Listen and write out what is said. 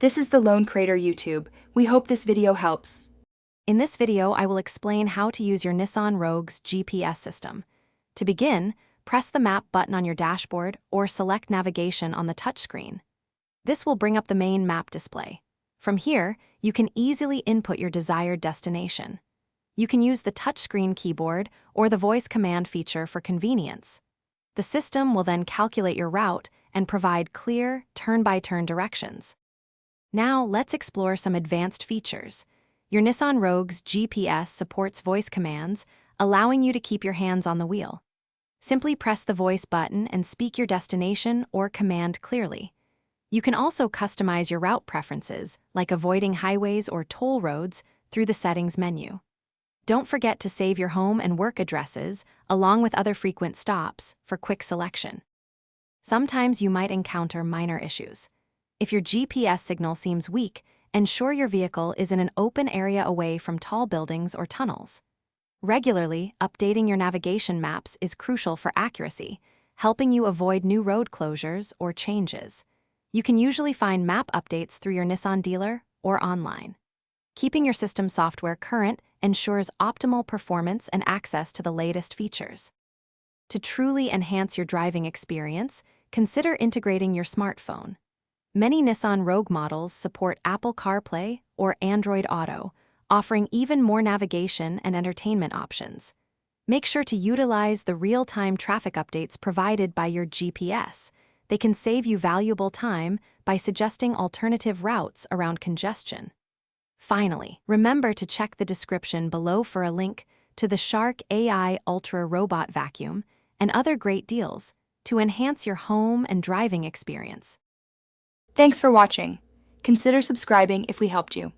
This is the Lone Crater YouTube. We hope this video helps. In this video, I will explain how to use your Nissan Rogue's GPS system. To begin, press the map button on your dashboard or select navigation on the touchscreen. This will bring up the main map display. From here, you can easily input your desired destination. You can use the touchscreen keyboard or the voice command feature for convenience. The system will then calculate your route and provide clear, turn-by-turn directions. Now, let's explore some advanced features. Your Nissan Rogue's GPS supports voice commands, allowing you to keep your hands on the wheel. Simply press the voice button and speak your destination or command clearly. You can also customize your route preferences, like avoiding highways or toll roads, through the settings menu. Don't forget to save your home and work addresses, along with other frequent stops, for quick selection. Sometimes you might encounter minor issues. If your GPS signal seems weak, ensure your vehicle is in an open area away from tall buildings or tunnels. Regularly, updating your navigation maps is crucial for accuracy, helping you avoid new road closures or changes. You can usually find map updates through your Nissan dealer or online. Keeping your system software current ensures optimal performance and access to the latest features. To truly enhance your driving experience, consider integrating your smartphone. Many Nissan Rogue models support Apple CarPlay or Android Auto, offering even more navigation and entertainment options. Make sure to utilize the real-time traffic updates provided by your GPS. They can save you valuable time by suggesting alternative routes around congestion. Finally, remember to check the description below for a link to the Shark AI Ultra Robot Vacuum and other great deals to enhance your home and driving experience. Thanks for watching. Consider subscribing if we helped you.